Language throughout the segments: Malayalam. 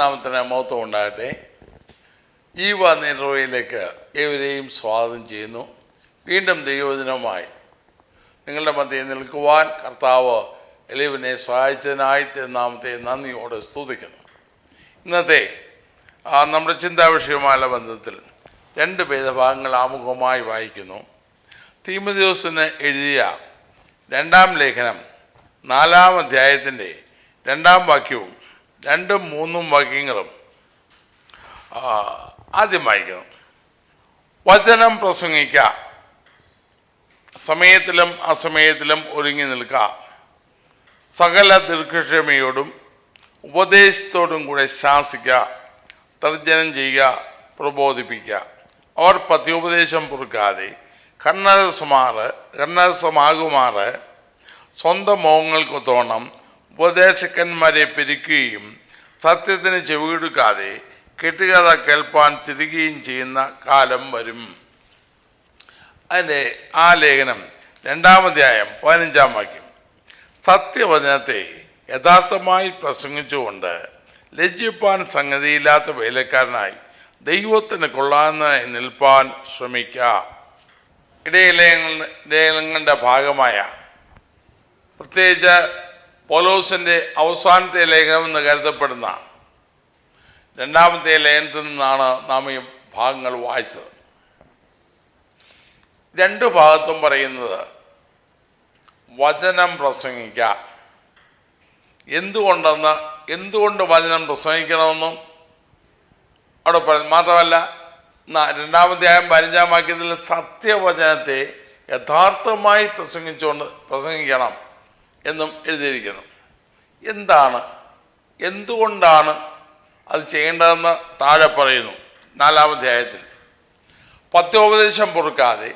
ദൈവനാമത്തിന് മഹത്വം ഉണ്ടാകട്ടെ. ജീവ നേർവഴിയിലേക്ക് ഏവരെയും സ്വാഗതം ചെയ്യുന്നു. വീണ്ടും ദൈവവചനവുമായി നിങ്ങളുടെ മധ്യേ നിൽക്കുവാൻ കർത്താവ് എളിയവനെ സഹായിച്ചതിനായി നാമത്തെ നന്ദിയോടെ സ്തുതിക്കുന്നു. ഇന്നത്തെ നമ്മുടെ ചിന്താ വിഷയവുമായുള്ള ബന്ധത്തിൽ രണ്ട് വേദഭാഗങ്ങൾ ആമുഖമായി വായിക്കുന്നു. തീമോഥെയോസിന് എഴുതിയ 2-ാം ലേഖനം 4-ാം അധ്യായത്തിൻ്റെ 2-ാം വാക്യവും 2ഉം 3ഉം വാക്യങ്ങളും ആദ്യം വായിക്കണം. വചനം പ്രസംഗിക്കുക, സമയത്തിലും അസമയത്തിലും ഒരുങ്ങി നിൽക്കുക, സകല ദീർഘക്ഷമയോടും ഉപദേശത്തോടും കൂടെ ശാസിക്കുക, തർജ്ജനം ചെയ്യുക, പ്രബോധിപ്പിക്കുക. അവർ പഥ്യോപദേശം പൊറുക്കാതെ കണ്ണരസമാകുമാറ് സ്വന്തം മോഹങ്ങൾക്കൊത്തോണം ഉപദേശകന്മാരെ പിരിക്കുകയും സത്യത്തിന് ചെവികൊടുക്കാതെ കെട്ടുകഥ കേൾപ്പാൻ തിരികുകയും ചെയ്യുന്ന കാലം വരും. അതിൻ്റെ ആ ലേഖനം 2-ാം അധ്യായം 15-ാം വാക്യം. സത്യവചനത്തെ യഥാർത്ഥമായി പ്രസംഗിച്ചുകൊണ്ട് ലജ്ജിപ്പാൻ സംഗതിയില്ലാത്ത വേലക്കാരനായി ദൈവത്തിന് കൊള്ളാവുന്നതിനായി നിൽപ്പാൻ ശ്രമിക്കുക. ഇടയലേഖനങ്ങളുടെ ഭാഗമായ പ്രത്യേകിച്ച് പൗലോസിൻ്റെ അവസാനത്തെ ലേഖനം എന്ന് കരുതപ്പെടുന്ന 2-ാമത്തെ ലേഖനത്തിൽ നിന്നാണ് നാം ഈ ഭാഗങ്ങൾ വായിച്ചത്. രണ്ട് ഭാഗത്തും പറയുന്നത് വചനം പ്രസംഗിക്കുക. എന്തുകൊണ്ട് വചനം പ്രസംഗിക്കണമെന്നും അവിടെ പറയുന്നു. മാത്രമല്ല 2-ാം അധ്യായം 15-ാം വാക്യത്തിൽ സത്യവചനത്തെ യഥാർത്ഥമായി പ്രസംഗിക്കണം എന്നും എഴുതിയിരിക്കുന്നു. എന്തുകൊണ്ടാണ് അത് ചെയ്യേണ്ടതെന്ന് താഴെ പറയുന്നു. 4-ാം അധ്യായത്തിൽ പഥ്യോപദേശം പൊറുക്കാതെ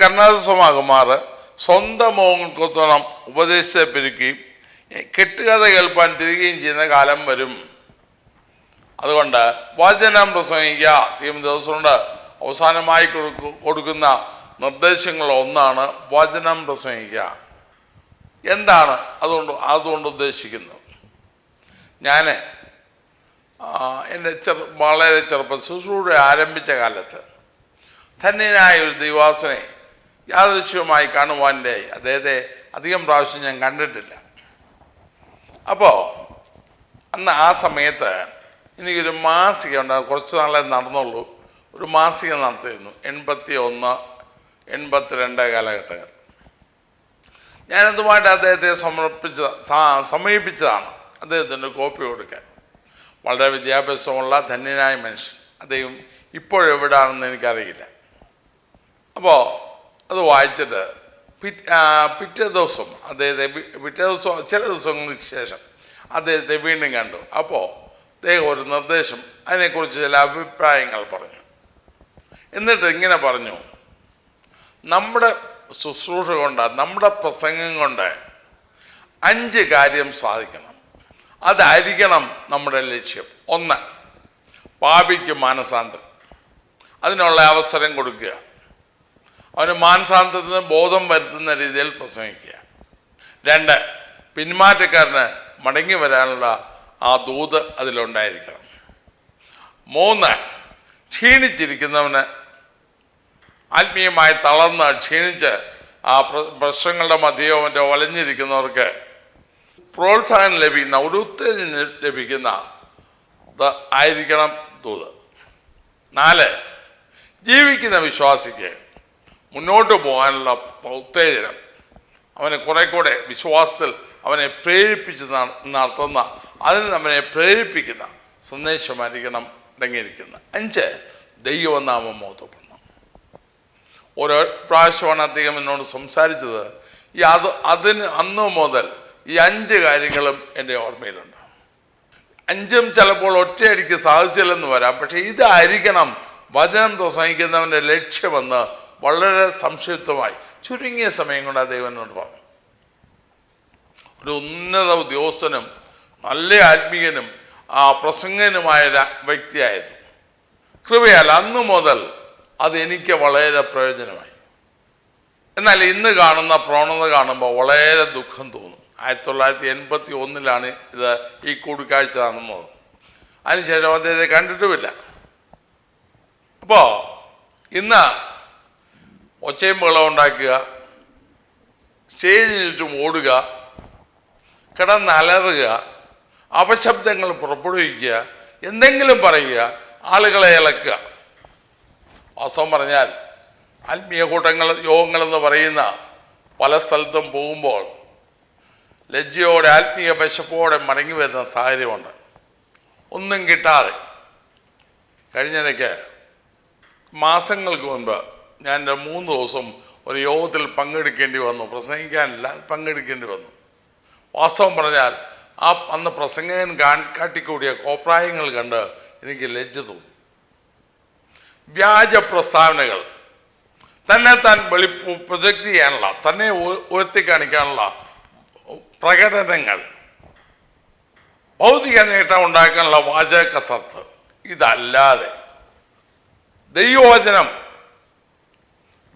കണ്ണരസമാകുമാറ് സ്വന്തം മോഹങ്ങൾക്കൊത്തോണം ഉപദേശത്തെ പെരുക്കുകയും കെട്ടുകഥ കേൾപ്പാൻ തിരികുകയും ചെയ്യുന്ന കാലം വരും. അതുകൊണ്ട് വചനം പ്രസംഗിക്കുക. തീമോഥെയോസിനോട് അവസാനമായി കൊടുക്കുന്ന നിർദ്ദേശങ്ങൾ ഒന്നാണ് വചനം പ്രസംഗിക്കുക. എന്താണ് അതുകൊണ്ട് ഉദ്ദേശിക്കുന്നത്? ഞാൻ എൻ്റെ വളരെ ചെറുപ്പം ശുശ്രൂഷ ആരംഭിച്ച കാലത്ത് ധന്യനായ ഒരു ദൈവാസനെ യാദൃശ്യമായി കാണുവാൻ്റെ അദ്ദേഹത്തെ അധികം പ്രാവശ്യം ഞാൻ കണ്ടിട്ടില്ല. അപ്പോൾ അന്ന് ആ സമയത്ത് എനിക്കൊരു മാസിക ഉണ്ടായിരുന്നു. കുറച്ച് നാളെ നടന്നുള്ളൂ. ഒരു മാസിക നടത്തിയിരുന്നു. 81, 82 കാലഘട്ടങ്ങൾ. ഞാനതുമായിട്ട് അദ്ദേഹത്തെ സമീപിച്ചതാണ് അദ്ദേഹത്തിൻ്റെ കോപ്പി കൊടുക്കാൻ. വളരെ വിദ്യാഭ്യാസമുള്ള ധന്യനായ മനുഷ്യൻ. അദ്ദേഹം ഇപ്പോഴെവിടാണെന്ന് എനിക്കറിയില്ല. അപ്പോൾ അത് വായിച്ചിട്ട് പിറ്റേ ദിവസം ചില ദിവസങ്ങൾക്ക് ശേഷം അദ്ദേഹത്തെ വീണ്ടും കണ്ടു. അപ്പോൾ അദ്ദേഹം ഒരു നിർദ്ദേശം, അതിനെക്കുറിച്ച് ചില അഭിപ്രായങ്ങൾ പറഞ്ഞു. എന്നിട്ട് ഇങ്ങനെ പറഞ്ഞു: നമ്മുടെ ശുശ്രൂഷ കൊണ്ട്, നമ്മുടെ പ്രസംഗം കൊണ്ട് 5 കാര്യം സാധിക്കണം. അതായിരിക്കണം നമ്മുടെ ലക്ഷ്യം. 1, പാപിക്ക് മാനസാന്തരം, അതിനുള്ള അവസരം കൊടുക്കുക, അവന് മാനസാന്തരത്തിന് ബോധം വരുത്തുന്ന രീതിയിൽ പ്രസംഗിക്കുക. 2, പിന്മാറ്റക്കാരന് മടങ്ങി വരാനുള്ള ആ ദൂത് അതിലുണ്ടായിരിക്കണം. 3, ക്ഷീണിച്ചിരിക്കുന്നവന്, ആത്മീയമായി തളർന്ന് ക്ഷീണിച്ച് ആ പ്രശ്നങ്ങളുടെ മധ്യയോ മറ്റോ വലഞ്ഞിരിക്കുന്നവർക്ക് പ്രോത്സാഹനം ലഭിക്കുന്ന, ഒരു ഉത്തേജനം ലഭിക്കുന്ന ആയിരിക്കണം ദൂത്. 4, ജീവിക്കുന്ന വിശ്വാസിക്ക് മുന്നോട്ട് പോകാനുള്ള ഉത്തേജനം, അവനെ കുറെ കൂടെ വിശ്വാസത്തിൽ അവനെ പ്രേരിപ്പിച്ച് നടത്തുന്ന, അതിന് അവനെ പ്രേരിപ്പിക്കുന്ന സന്ദേശമായിരിക്കണം അടങ്ങിയിരിക്കുന്നത്. 5, ദൈവനാമം മഹത്വപ്പെടണം. ഓരോ പ്രാവശ്യമാണ് അദ്ദേഹം എന്നോട് സംസാരിച്ചത്. അന്ന് മുതൽ ഈ 5 കാര്യങ്ങളും എൻ്റെ ഓർമ്മയിലുണ്ട്. 5ഉം ചിലപ്പോൾ ഒറ്റയടിക്ക് സാധിച്ചില്ലെന്ന് വരാം. പക്ഷെ ഇതായിരിക്കണം വചനം പ്രസംഗിക്കുന്നവൻ്റെ ലക്ഷ്യമെന്ന് വളരെ സംക്ഷിപ്തമായി ചുരുങ്ങിയ സമയം കൊണ്ട് അദ്ദേഹം എന്നോട് പറഞ്ഞു. ഒരു ഉന്നത ഉദ്യോഗസ്ഥനും നല്ല ആത്മീയനും പ്രസംഗനുമായ വ്യക്തിയായിരുന്നു. കൃപയാൽ അന്നു മുതൽ അതെനിക്ക് വളരെ പ്രയോജനമായി. എന്നാൽ ഇന്ന് കാണുന്ന പ്രവണത കാണുമ്പോൾ വളരെ ദുഃഖം തോന്നും. 1981 ഇത് ഈ കൂടിക്കാഴ്ച നടന്നത്. അതിനുശേഷം അദ്ദേഹത്തെ കണ്ടിട്ടുമില്ല. അപ്പോൾ ഇന്ന് ഒച്ചയും ബഹളവും ഉണ്ടാക്കുക, സ്റ്റേജിന് ചുറ്റും ഓടുക, കിടന്നലറുക, അപശബ്ദങ്ങൾ പുറപ്പെടുവിക്കുക, എന്തെങ്കിലും പറയുക, ആളുകളെ ഇളക്കുക. വാസ്തവം പറഞ്ഞാൽ ആത്മീയ കൂട്ടങ്ങൾ, യോഗങ്ങളെന്ന് പറയുന്ന പല സ്ഥലത്തും പോകുമ്പോൾ ലജ്ജയോടെ, ആത്മീയ വിശപ്പോടെ മടങ്ങി വരുന്ന സാഹചര്യമുണ്ട്. ഒന്നും കിട്ടാതെ. കഴിഞ്ഞിടയ്ക്ക് മാസങ്ങൾക്ക് മുൻപ് ഞാൻ 3 ദിവസം ഒരു യോഗത്തിൽ പങ്കെടുക്കേണ്ടി വന്നു. പ്രസംഗിക്കാനില്ല, പങ്കെടുക്കേണ്ടി വന്നു. വാസ്തവം പറഞ്ഞാൽ അന്ന് പ്രസംഗകൻ കാട്ടിക്കൂടിയ കോപ്രായങ്ങൾ കണ്ട് എനിക്ക് ലജ്ജ തോന്നി. വ്യാജ പ്രസ്താവനകൾ, തന്നെ താൻ പ്രൊജക്റ്റ് ചെയ്യാനുള്ള, തന്നെ ഉയർത്തി കാണിക്കാനുള്ള പ്രകടനങ്ങൾ, ഭൗതിക നേട്ടം ഉണ്ടാക്കാനുള്ള വാചക കസർത്ത്, ഇതല്ലാതെ ദൈവവചനം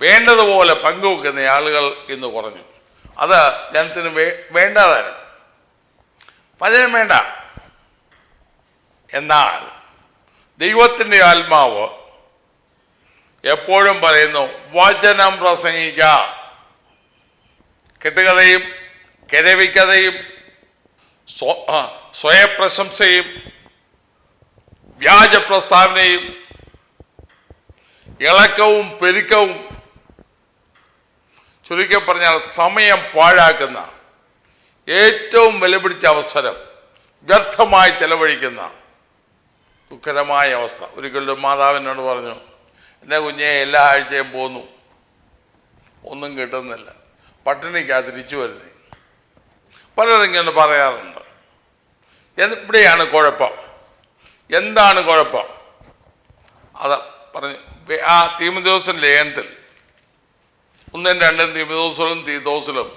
വേണ്ടതുപോലെ പങ്കുവെക്കുന്ന ആളുകൾ ഇന്ന് കുറഞ്ഞു. അത് ജനത്തിന് വേണ്ടതാണ്. വചനം വേണ്ട. എന്നാൽ ദൈവത്തിൻ്റെ ആത്മാവ് എപ്പോഴും പറയുന്നു, വചനം പ്രസംഗിക്ക. കെട്ടുകഥയും കിഴവിക്കഥയും സ്വയപ്രശംസയും വ്യാജ പ്രസ്താവനയും ഇളക്കവും പെരുക്കവും, ചുരുക്കി പറഞ്ഞാൽ സമയം പാഴാക്കുന്ന, ഏറ്റവും വിലപിടിച്ച അവസരം വ്യർത്ഥമായി ചെലവഴിക്കുന്ന ദുഃഖകരമായ അവസ്ഥ. ഒരിക്കലും മാതാവിനോട് പറഞ്ഞു, എൻ്റെ കുഞ്ഞെ എല്ലാ ആഴ്ചയും പോന്നു, ഒന്നും കിട്ടുന്നില്ല, പട്ടിണിക്കാ തിരിച്ചു വരുന്നേ. പലരും ഇങ്ങനെ പറയാറുണ്ട്. ഇവിടെയാണ് കുഴപ്പം. എന്താണ് കുഴപ്പം? അത് പറഞ്ഞു. ആ തീമോഥെയോസ് ലേഖനത്തിൽ 1, 2 തീമോഥെയോസിലും തീത്തോസിലും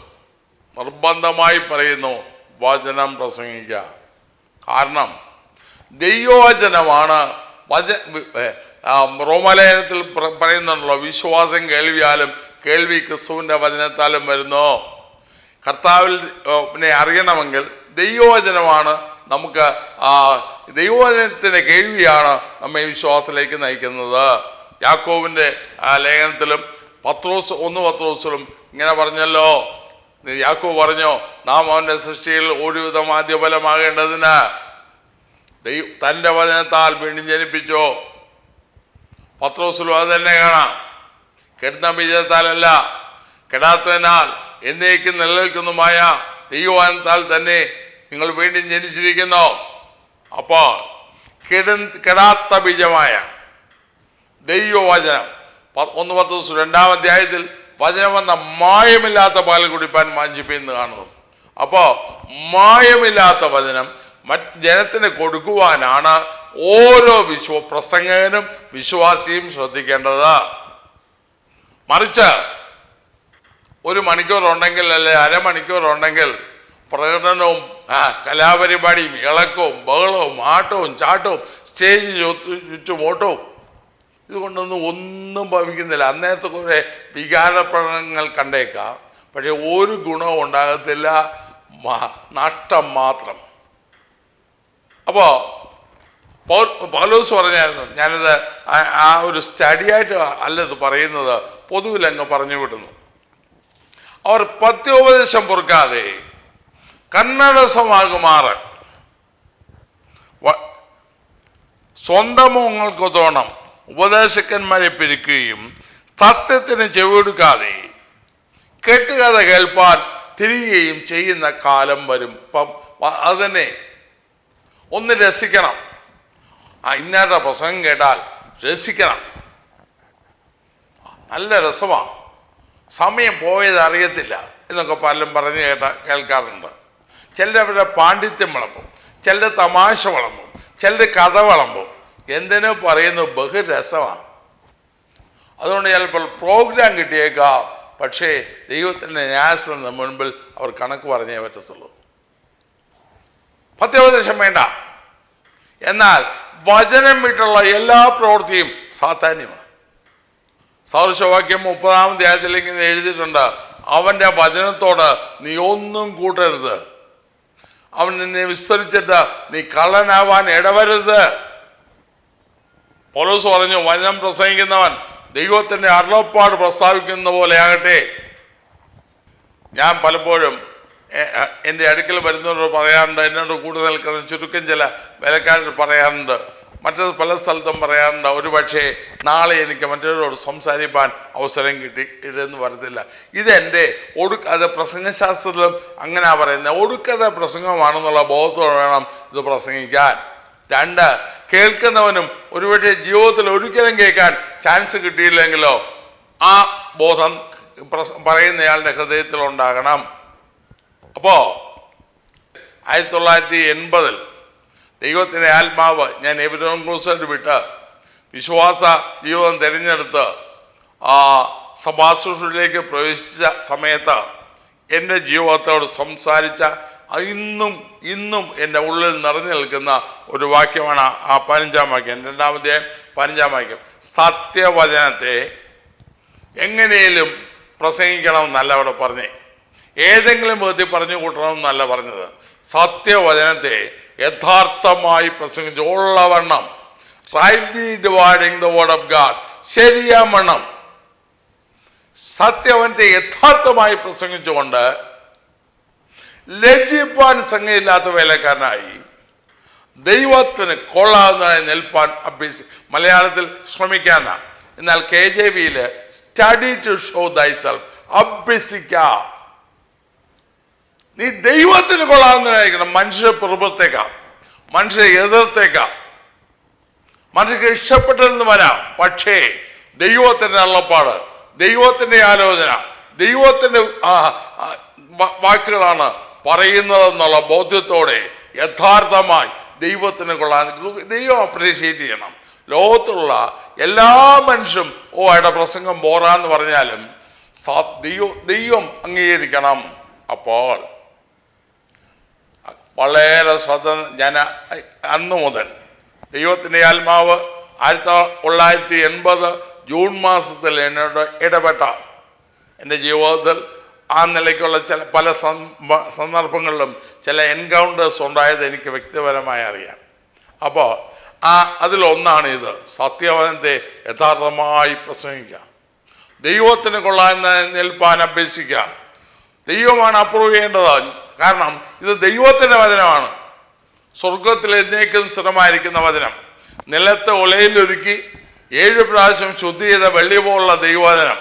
നിർബന്ധമായി പറയുന്നു, വചനം പ്രസംഗിക്കുക. കാരണം ദൈവവചനമാണ്. റോമാലേഖനത്തിൽ പറയുന്നുണ്ടല്ലോ, വിശ്വാസം കേൾവിയാലും കേൾവി ക്രിസ്തുവിൻ്റെ വചനത്താലും വരുന്നു. കർത്താവിൽ അറിയണമെങ്കിൽ ദൈവവചനമാണ് നമുക്ക്, ദൈവവചനത്തിൻ്റെ കേൾവിയാണ് നമ്മെ വിശ്വാസത്തിലേക്ക് നയിക്കുന്നത്. യാക്കോബിൻ്റെ ലേഖനത്തിലും 1 പത്രോസിലും ഇങ്ങനെ പറഞ്ഞല്ലോ. യാക്കോബ് പറഞ്ഞു, നാം അവൻ്റെ സൃഷ്ടിയിൽ ഒരുവിധം ആദ്യഫലമാകേണ്ടതിന് തൻ്റെ വചനത്താൽ വീണ്ടും ജനിപ്പിച്ചോ. പത്രോസിലും അത് തന്നെ കാണാം. കെടുന്ന ബീജത്താലല്ല, കെടാത്തതിനാൽ എന്നേക്കും നിലനിൽക്കുന്നതുമായ ദൈവവചനത്താൽ തന്നെ നിങ്ങൾ വീണ്ടും ജനിച്ചിരിക്കുന്നു. അപ്പോൾ കെടാത്ത ബീജമായ ദൈവവചനം 1 പത്രോസ് 2-ാം അധ്യായത്തിൽ വചനം വന്ന മായമില്ലാത്ത പാൽ കുടിപ്പാൻ വാഞ്ചിപ്പിന്ന് കാണുന്നു. അപ്പോൾ മായമില്ലാത്ത വചനം ജനത്തിന് കൊടുക്കുവാനാണ് ഓരോ പ്രസംഗകനും വിശ്വാസിയും ശ്രദ്ധിക്കേണ്ടത്. മറിച്ച് 1 മണിക്കൂറുണ്ടെങ്കിൽ, അല്ലെ അരമണിക്കൂറുണ്ടെങ്കിൽ പ്രകടനവും കലാപരിപാടിയും ഇളക്കവും ബഹളവും ആട്ടവും ചാട്ടവും സ്റ്റേജിന് ചുറ്റും ഓട്ടവും, ഇതുകൊണ്ടൊന്നും ഭവിക്കുന്നില്ല. അന്നേരത്തെ കുറേ വികാരപ്രകടനങ്ങൾ കണ്ടേക്കാം, പക്ഷെ ഒരു ഗുണവും ഉണ്ടാകത്തില്ല, നഷ്ടം മാത്രം. അപ്പോൾ പൗലോസ് പറഞ്ഞായിരുന്നു, ഞാനിത് ആ ഒരു സ്റ്റഡിയായിട്ട് അല്ലത് പറയുന്നത്, പൊതുവിലങ്ങ് പറഞ്ഞു വിടുന്നു. അവർ പത്യോപദേശം പൊറുക്കാതെ കന്നഡസമാകുമാറ് സ്വന്തം മോങ്ങൾക്ക് തോണം ഉപദേശകന്മാരെ പിരിക്കുകയും സത്യത്തിന് ചെവിടുക്കാതെ കെട്ടുകഥ കേൾപ്പാൻ തിരികെയും ചെയ്യുന്ന കാലം വരും. അതിനെ ഒന്ന് രസിക്കണം. ഇന്നത്തെ പ്രസംഗം കേട്ടാൽ രസിക്കണം. നല്ല രസമാണ്, സമയം പോയത് അറിയത്തില്ല എന്നൊക്കെ പലരും പറഞ്ഞ് കേൾക്കാറുണ്ട്. ചിലരവരുടെ പാണ്ഡിത്യം വിളമ്പും, ചിലർ തമാശ വിളമ്പും, ചിലർ കഥ വിളമ്പും. എന്തിനു പറയുന്നു, ബഹുരസമാണ്. അതുകൊണ്ട് ചിലപ്പോൾ പ്രോഗ്രാം കിട്ടിയേക്കാം, പക്ഷേ ദൈവത്തിൻ്റെ ന്യായത്തിന് മുൻപിൽ അവർ കണക്ക് പറഞ്ഞേ പറ്റത്തുള്ളൂ. പത്യോപദേശം വേണ്ട. എന്നാൽ വചനം വിട്ടുള്ള എല്ലാ പ്രവൃത്തിയും സാത്താന്യമാണ്. സദൃശവാക്യം 30-ാം അധ്യായത്തിൽ ഇങ്ങനെ എഴുതിയിട്ടുണ്ട്, അവൻ്റെ വചനത്തോട് നീ ഒന്നും കൂട്ടരുത്. അവൻ നിന്നെ വിസ്തരിച്ചിട്ട് നീ കള്ളനാവാൻ ഇടവരുത്. പൗലോസ് പറഞ്ഞു, വചനം പ്രസംഗിക്കുന്നവൻ ദൈവത്തിൻ്റെ അരുളപ്പാട് പ്രസ്താവിക്കുന്ന പോലെ ആകട്ടെ. ഞാൻ പലപ്പോഴും എൻ്റെ അടുക്കൽ വരുന്നവരോട് പറയാറുണ്ട്, എന്നോട് കൂടുതൽ നിൽക്കുന്ന ചുരുക്കം ചില വിലക്കാരോട് പറയാറുണ്ട്, മറ്റത് പല സ്ഥലത്തും പറയാറുണ്ട്, ഒരു പക്ഷേ നാളെ എനിക്ക് മറ്റൊരാളോട് സംസാരിക്കാൻ അവസരം കിട്ടിയിട്ടെന്ന് വരത്തില്ല. ഇതെൻ്റെ അത് പ്രസംഗശാസ്ത്രത്തിലും അങ്ങനെയാണ് പറയുന്നത്. ഒടുക്കത്തെ പ്രസംഗമാണെന്നുള്ള ബോധത്തോടെ വേണം ഇത് പ്രസംഗിക്കാൻ. 2, കേൾക്കുന്നവനും ഒരുപക്ഷെ ജീവിതത്തിൽ ഒരിക്കലും കേൾക്കാൻ ചാൻസ് കിട്ടിയില്ലെങ്കിലോ ആ ബോധം പറയുന്നയാളുടെ ഹൃദയത്തിൽ ഉണ്ടാകണം. അപ്പോൾ 1980 ദൈവത്തിൻ്റെ ആത്മാവ് ഞാൻ എബ്രഹാം ക്രൂസൈഡ് വിട്ട് വിശ്വാസ ജീവിതം തിരഞ്ഞെടുത്ത് സഭാശുശ്രൂഷയിലേക്ക് പ്രവേശിച്ച സമയത്ത് എൻ്റെ ജീവിതത്തോട് സംസാരിച്ച ഇന്നും എൻ്റെ ഉള്ളിൽ നിറഞ്ഞു നിൽക്കുന്ന ഒരു വാക്യമാണ് ആ 15-ാം വാക്യം. 15-ാം വാക്യം, സത്യവചനത്തെ എങ്ങനെയും പ്രസംഗിക്കണമെന്നല്ല അവിടെ പറഞ്ഞേ, ഏതെങ്കിലും വിധത്തിൽ പറഞ്ഞു കൂട്ടണമെന്നല്ല പറഞ്ഞത്. സത്യവചനത്തെ യഥാർത്ഥമായി പ്രസംഗിച്ച് ഉള്ളവണ്ണം, rightly dividing the word of God, ശരിയാവണ്ണം സത്യവചനത്തെ യഥാർത്ഥമായി പ്രസംഗിച്ചുകൊണ്ട് ലജ്ജിപ്പാൻ സംഗതിയില്ലാത്ത വേലക്കാരനായി ദൈവത്തിന് കൊള്ളാവുന്നതായി നിൽപ്പാൻ മലയാളത്തിൽ ശ്രമിക്കാന്ന. എന്നാൽ KJV-യിൽ സ്റ്റഡി ടു ഷോ ദൈസെൽഫ്, അഭ്യസിക്ക. നീ ദൈവത്തിന് കൊള്ളാവുന്നതായിരിക്കണം. മനുഷ്യരെ പ്രവൃത്തേക്കാം, മനുഷ്യരെ എതിർത്തേക്കാം, മനുഷ്യർക്ക് ഇഷ്ടപ്പെട്ടതെന്ന് വരാം. പക്ഷേ ദൈവത്തിൻ്റെ അരുളപ്പാട്, ദൈവത്തിൻ്റെ ആലോചന, ദൈവത്തിൻ്റെ വാക്കുകളാണ് പറയുന്നതെന്നുള്ള ബോധ്യത്തോടെ യഥാർത്ഥമായി ദൈവത്തിന് കൊള്ളാൻ ദൈവം അപ്രീഷിയേറ്റ് ചെയ്യണം. ലോകത്തുള്ള എല്ലാ മനുഷ്യരും അയാളുടെ പ്രസംഗം പോരാന്ന് പറഞ്ഞാലും ദൈവം അംഗീകരിക്കണം. അപ്പോൾ വളരെ ഞാൻ അന്നു മുതൽ ദൈവത്തിൻ്റെ ആത്മാവ് 1980 ജൂൺ മാസത്തിൽ എന്നോട് ഇടപെട്ട എൻ്റെ ജീവിതത്തിൽ ആ നിലയ്ക്കുള്ള പല സന്ദർഭങ്ങളിലും ചില എൻകൗണ്ടേഴ്സ് ഉണ്ടായത് എനിക്ക് വ്യക്തിപരമായി അറിയാം. അപ്പോൾ അതിലൊന്നാണ് ഇത്, സത്യവചനത്തെ യഥാർത്ഥമായി പ്രസംഗിക്കുക, ദൈവത്തിന് കൊള്ളാൻ നിൽപ്പാൻ അഭ്യസിക്കുക. ദൈവമാണ് അപ്രൂവ് ചെയ്യേണ്ടത്. കാരണം ഇത് ദൈവത്തിൻ്റെ വചനമാണ്. സ്വർഗത്തിൽ എന്നേക്കും സ്ഥിരമായിരിക്കുന്ന വചനം, നിലത്ത് ഉലയിലൊരുക്കി 7 പ്രാവശ്യം ശുദ്ധി ചെയ്ത വെള്ളി പോലുള്ള ദൈവവചനം.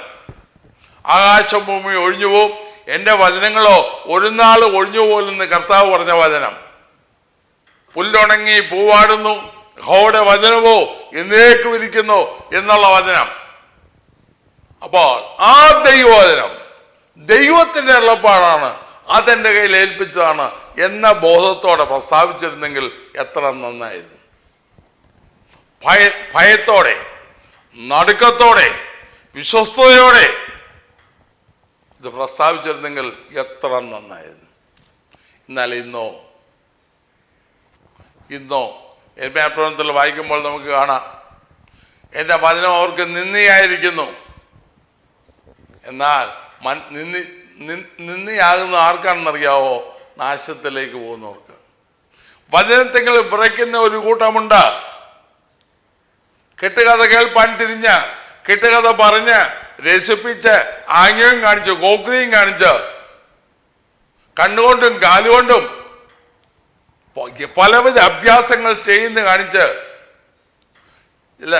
ആകാശം ഭൂമി ഒഴിഞ്ഞു പോവും, എൻ്റെ വചനങ്ങളോ ഒരു നാൾ ഒഴിഞ്ഞു പോലെന്ന് കർത്താവ് പറഞ്ഞ വചനം. പുല്ലുണങ്ങി പൂവാടുന്നു, യഹോവയുടെ വചനമോ എന്നേക്കും ഇരിക്കുന്നു എന്നുള്ള വചനം. അപ്പോൾ ആ ദൈവവചനം ദൈവത്തിൻ്റെ അരുളപ്പാടാണ്, അതെൻ്റെ കയ്യിൽ ഏൽപ്പിച്ചതാണ് എന്ന ബോധത്തോടെ പ്രസ്താവിച്ചിരുന്നെങ്കിൽ എത്ര നന്നായിരുന്നു. ഭയത്തോടെ, നടുക്കത്തോടെ, വിശ്വസ്തയോടെ ഇത് പ്രസ്താവിച്ചിരുന്നെങ്കിൽ എത്ര നന്നായിരുന്നു. എന്നാൽ ഇന്നോ എർമ്യാപ്രവചനത്തിൽ വായിക്കുമ്പോൾ നമുക്ക് കാണാം, എൻ്റെ വചനം അവർക്ക് നിന്ദിയായിരിക്കുന്നു. എന്നാൽ നിന്ദിയാകുന്ന ആർക്കാണെന്നറിയാവോ? നാശത്തിലേക്ക് പോകുന്നവർക്ക്. വചനത്തെങ്കിൽ വിറയ്ക്കുന്ന ഒരു കൂട്ടമുണ്ട്. കെട്ടുകഥ കേൾപ്പാൻ തിരിഞ്ഞ്, കെട്ടുകഥ പറഞ്ഞ് രസിപ്പിച്ച് ആംഗ്യവും കാണിച്ച് കോക്രിയും കാണിച്ച് കണ്ണുകൊണ്ടും കാലുകൊണ്ടും പലവിധ അഭ്യാസങ്ങൾ ചെയ്യുന്ന കാണിച്ച് ഇല്ല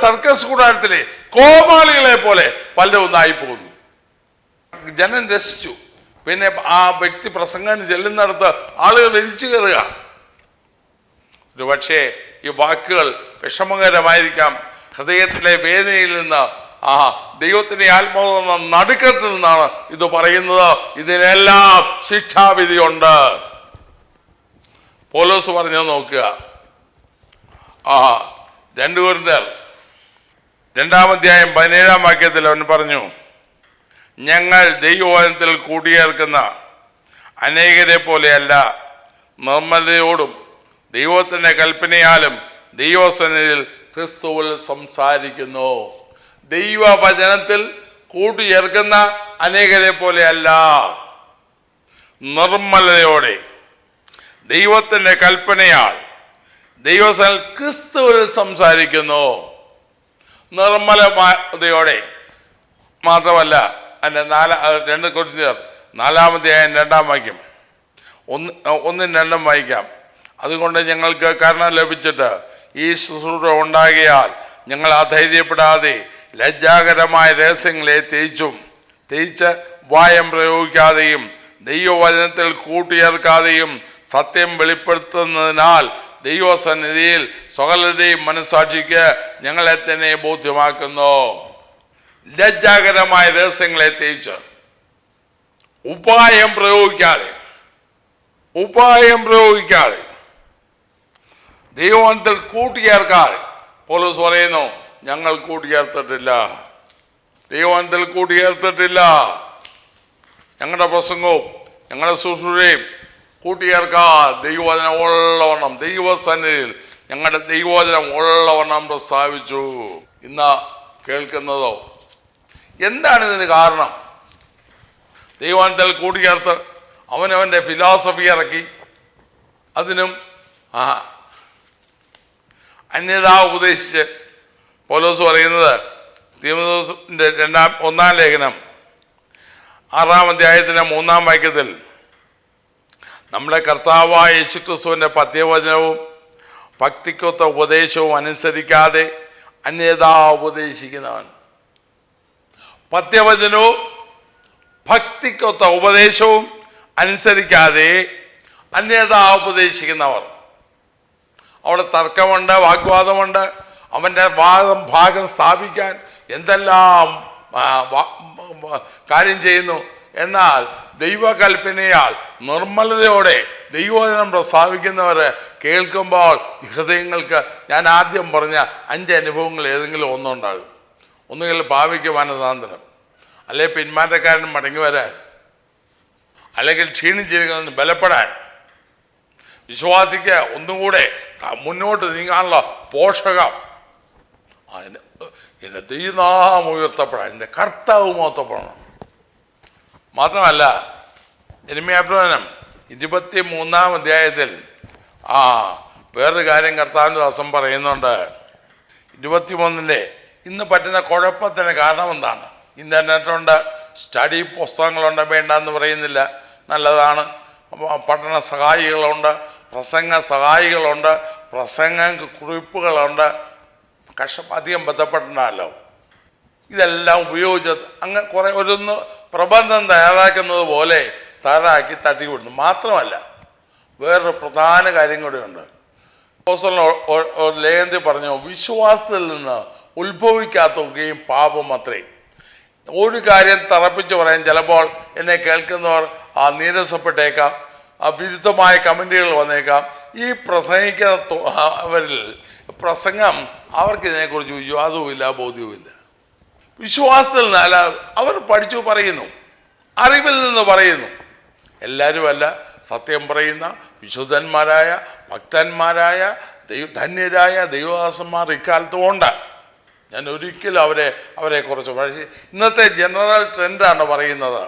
സർക്കസ് കൂടാരത്തിലെ കോമാളികളെ പോലെ പലരും ഒന്നായി പോകുന്നു. ജനം രസിച്ചു. പിന്നെ ആ വ്യക്തി പ്രസംഗം ചെല്ലുന്നിടത്ത് ആളുകൾ ഇരിച്ചു കയറുക. ഒരു പക്ഷേ ഈ വാക്കുകൾ വിഷമകരമായിരിക്കാം. ഹൃദയത്തിലെ വേദനയിൽ നിന്ന്, ദൈവത്തിൻ്റെ ആത്മാവെന്ന നടുക്കത്തിൽ നിന്നാണ് ഇത് പറയുന്നത്. ഇതിനെല്ലാം ശിക്ഷാവിധിയുണ്ട്. പൗലോസ് പറഞ്ഞത് നോക്കുക. 2 കൊരിന്ത്യർ 2-ാം അധ്യായം 17-ാം വാക്യത്തിൽ അവൻ പറഞ്ഞു, ഞങ്ങൾ ദൈവവചനത്തിൽ കൂട്ടിയേർക്കുന്ന അനേകരെ പോലെയല്ല, നിർമ്മലതയോടും ദൈവത്തിൻ്റെ കൽപ്പനയാലും ദൈവസന്നിധിയിൽ ക്രിസ്തുവിൽ സംസാരിക്കുന്നു. ദൈവവചനത്തിൽ കൂട്ടിയേർക്കുന്ന അനേകരെ പോലെയല്ല, നിർമ്മലതയോടെ ദൈവത്തിൻ്റെ കൽപ്പനയാൽ ദൈവസ്ഥൽ ക്രിസ്തുവിൽ സംസാരിക്കുന്നു. നിർമ്മലതയോടെ മാത്രമല്ല, അതിൻ്റെ 2 കൊരിന്ത്യർ 4-2 1-2 വായിക്കാം. അതുകൊണ്ട് ഞങ്ങൾക്ക് കരുണ ലഭിച്ചിട്ട് ഈ ശുശ്രൂഷ ഉണ്ടാകിയാൽ ഞങ്ങൾ അധൈര്യപ്പെടാതെ ലജ്ജാകരമായ രഹസ്യങ്ങളെ തേച്ച് വായം പ്രയോഗിക്കാതെയും ദൈവവചനത്തിൽ കൂട്ടിയേർക്കാതെയും സത്യം വെളിപ്പെടുത്തുന്നതിനാൽ ദൈവസന്നിധിയിൽ സകലരുടെയും മനസ്സാക്ഷിക്ക് ഞങ്ങളെ തന്നെ ബോധ്യമാക്കുന്നു. ലജ്ജാകരമായ രഹസ്യങ്ങളെ തേച്ച് ഉപായം പ്രയോഗിക്കാതെ ദൈവവചനത്തിൽ കൂട്ടിയേർക്കാതെ. പൗലോസ് പറയുന്നു, ഞങ്ങൾ കൂട്ടിയേർത്തിട്ടില്ല, ദൈവവചനത്തിൽ കൂട്ടിയേർത്തിട്ടില്ല. ഞങ്ങളുടെ പ്രസംഗവും ഞങ്ങളുടെ ശുശ്രൂഷയും കൂട്ടിയേർക്കാതെ ദൈവവചനം ഉള്ളവണ്ണം ദൈവസന്നിധിയിൽ ഞങ്ങളുടെ ദൈവവചനം ഉള്ളവണ്ണം പ്രസ്താവിച്ചു. ഇന്ന് കേൾക്കുന്നതോ എന്താണ് ഇതിന് കാരണം? ദൈവവചനത്തിൽ കൂട്ടിയേർത്ത് അവനവൻ്റെ ഫിലോസഫി ഇറക്കി അതിനും അന്യതാ ഉപദേശിച്ച്. പൗലോസ് പറയുന്നത് തീമോഥെയോസിന്റെ 1 ലേഖനം 6 3 നമ്മുടെ കർത്താവായ യേശുക്രിസ്തുവിൻ്റെ പത്യവചനവും ഭക്തിക്കൊത്ത ഉപദേശവും അനുസരിക്കാതെ അന്യതാ ഉപദേശിക്കുന്നവൻ. പത്യവചനവും ഭക്തിക്കൊത്ത ഉപദേശവും അനുസരിക്കാതെ അന്യതാ ഉപദേശിക്കുന്നവർ. അവിടെ തർക്കമുണ്ട്, വാഗ്വാദമുണ്ട്, അവൻ്റെ ഭാഗം സ്ഥാപിക്കാൻ എന്തെല്ലാം കാര്യം ചെയ്യുന്നു. എന്നാൽ ദൈവകൽപ്പനയാൽ നിർമ്മലതയോടെ ദൈവവചനം പ്രസ്താവിക്കുന്നവർ കേൾക്കുമ്പോൾ ഹൃദയങ്ങൾക്ക്, ഞാൻ ആദ്യം പറഞ്ഞ 5 അനുഭവങ്ങൾ ഏതെങ്കിലും ഒന്നുണ്ടാകും. ഒന്നുകിൽ ഭാവിക്ക് മനസാന്തരം, അല്ലെങ്കിൽ പിന്മാറ്റക്കാരൻ മടങ്ങി വരാൻ, അല്ലെങ്കിൽ ക്ഷീണിച്ചിരിക്കുന്നതിന് ബലപ്പെടാൻ, വിശ്വാസിക്ക് ഒന്നുകൂടെ മുന്നോട്ട് നീങ്ങാനുള്ള പോഷകം. എൻ്റെ ദൈവനാമം ഉയർത്തപ്പെടാൻ, എൻ്റെ കർത്താവ് മഹത്വപ്പെടണം. മാത്രമല്ല, യിരെമ്യാപ്രവചനം 23 വേറൊരു കാര്യം കർത്താവിൻ്റെ ദാസൻ പറയുന്നുണ്ട്. 23 ഇന്ന് പറ്റുന്ന കുഴപ്പത്തിന് കാരണം എന്താണ്? ഇൻ്റർനെറ്റുണ്ട്, സ്റ്റഡി പുസ്തകങ്ങളുണ്ട്, വേണ്ടെന്ന് പറയുന്നില്ല, നല്ലതാണ്. പഠന സഹായികളുണ്ട്, പ്രസംഗ സഹായികളുണ്ട്, പ്രസംഗ കുറിപ്പുകളുണ്ട്. അധികം ബന്ധപ്പെടണമല്ലോ. ഇതെല്ലാം ഉപയോഗിച്ച് അങ്ങ് കുറേ ഒരുന്ന് പ്രബന്ധം തയ്യാറാക്കുന്നത് പോലെ തയ്യാറാക്കി തട്ടിവിടുന്നു. മാത്രമല്ല, വേറൊരു പ്രധാന കാര്യം കൂടെയുണ്ട്. ലേഖനത്തിൽ പറഞ്ഞു, വിശ്വാസത്തിൽ നിന്ന് ഉത്ഭവിക്കാത്തൊക്കെയും പാപം അത്രേ. ഒരു കാര്യം തറപ്പിച്ച് പറയാൻ ചിലപ്പോൾ എന്നെ കേൾക്കുന്നവർ നീരസപ്പെട്ടേക്കാം, വിരുദ്ധമായ കമൻറ്റുകൾ വന്നേക്കാം. ഈ പ്രസംഗിക്കുന്നവരിൽ പ്രസംഗം അവർക്ക് ഇതിനെക്കുറിച്ച് യാതൊന്നുമില്ല, ബോധ്യവുമില്ല. വിശ്വാസത്തിൽ നിന്നല്ല, അവർ പഠിച്ചു പറയുന്നു, അറിവിൽ നിന്ന് പറയുന്നു. എല്ലാവരുമല്ല, സത്യം പറയുന്ന വിശുദ്ധന്മാരായ ഭക്തന്മാരായ ധന്യരായ ദൈവദാസന്മാർ ഇക്കാലത്തും ഉണ്ട്. ഞാൻ ഒരിക്കലും അവരെ കുറിച്ച് ഇന്നത്തെ ജനറൽ ട്രെൻഡാണ് പറയുന്നത്.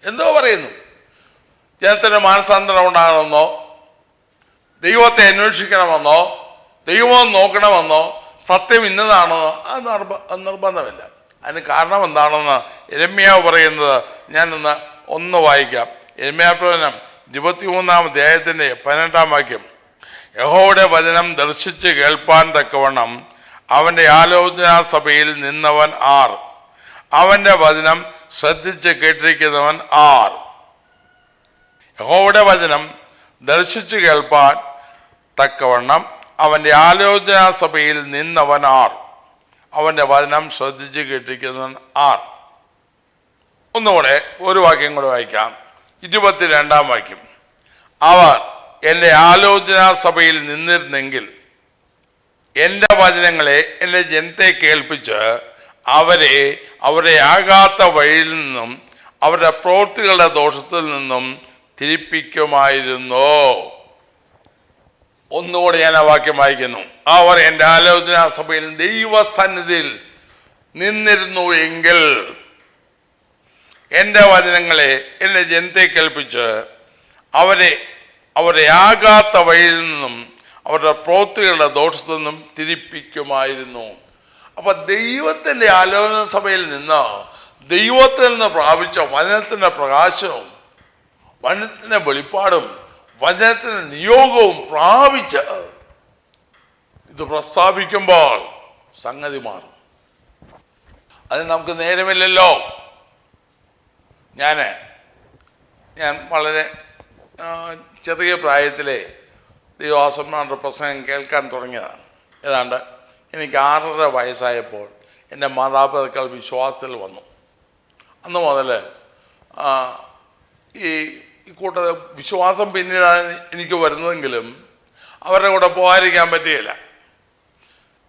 എന്തോ പറയുന്നു, ജനത്തിന് മാനസാന്തരം ഉണ്ടാകണമെന്നോ, ദൈവത്തെ അന്വേഷിക്കണമെന്നോ, ദൈവം നോക്കണമെന്നോ, സത്യം ഇന്നതാണോ, അത് നിർബന്ധമില്ല. അതിന് കാരണം എന്താണെന്ന് യിരെമ്യാവ് പറയുന്നത് ഞാനൊന്ന് വായിക്കാം. യിരെമ്യാപ്രവചനം 23 18 യഹോവയുടെ വചനം ദർശിച്ച് കേൾപ്പാൻ തക്കവണ്ണം അവൻ്റെ ആലോചനാ സഭയിൽ നിന്നവൻ ആർ? അവൻ്റെ വചനം ശ്രദ്ധിച്ച് കേട്ടിരിക്കുന്നവൻ ആർ? യഹോവയുടെ വചനം ദർശിച്ച് കേൾപ്പാൻ തക്കവണ്ണം അവൻ്റെ ആലോചനാ സഭയിൽ നിന്നവൻ ആർ? അവൻ്റെ വചനം ശ്രദ്ധിച്ച് കേട്ടിരിക്കുന്നവൻ ആർ? ഒന്നുകൂടെ ഒരു വാക്യം കൂടെ വായിക്കാം. 22 അവർ എൻ്റെ ആലോചനാ സഭയിൽ നിന്നിരുന്നെങ്കിൽ എൻ്റെ വചനങ്ങളെ എൻ്റെ ജനത്തെ കേൾപ്പിച്ച് അവരെ ആകാത്ത വഴിയിൽ നിന്നും അവരുടെ പ്രവൃത്തികളുടെ ദോഷത്തിൽ നിന്നും തിരിപ്പിക്കുമായിരുന്നു. ഒന്നുകൂടെ ഞാൻ ആ വാക്യം വായിക്കുന്നു. അവർ എൻ്റെ ആലോചനാ സഭയിൽ ദൈവസന്നിധിയിൽ നിന്നിരുന്നു എങ്കിൽ എൻ്റെ വചനങ്ങളെ എൻ്റെ ജനത്തെ കേൾപ്പിച്ച് അവരെ ആകാത്ത വഴിയിൽ നിന്നും അവരുടെ പ്രവൃത്തികളുടെ ദോഷത്തിൽ നിന്നും തിരിപ്പിക്കുമായിരുന്നു. അപ്പൊ ദൈവത്തിൻ്റെ ആലോചന സഭയിൽ നിന്ന് ദൈവത്തിൽ നിന്ന് പ്രാപിച്ച വചനത്തിൻ്റെ പ്രകാശവും വചനത്തിൻ്റെ വെളിപ്പാടും വചനത്തിൻ്റെ നിയോഗവും പ്രാപിച്ച് ഇത് പ്രസ്താവിക്കുമ്പോൾ സംഗതി മാറും. അതിന് നമുക്ക് നേരമില്ലല്ലോ. ഞാൻ വളരെ ചെറിയ പ്രായത്തിലെ ദൈവദാസന്മാരുടെ പ്രസംഗം കേൾക്കാൻ തുടങ്ങിയതാണ്. ഏതാണ്ട് എനിക്ക് 6.5 വയസ്സായപ്പോൾ എൻ്റെ മാതാപിതാക്കൾ വിശ്വാസത്തിൽ വന്നു. അന്ന് മുതൽ ഈ കൂട്ട വിശ്വാസം പിന്നീടാണ് എനിക്ക് വരുന്നതെങ്കിലും അവരുടെ കൂടെ പോകാതിരിക്കാൻ പറ്റുകയില്ല.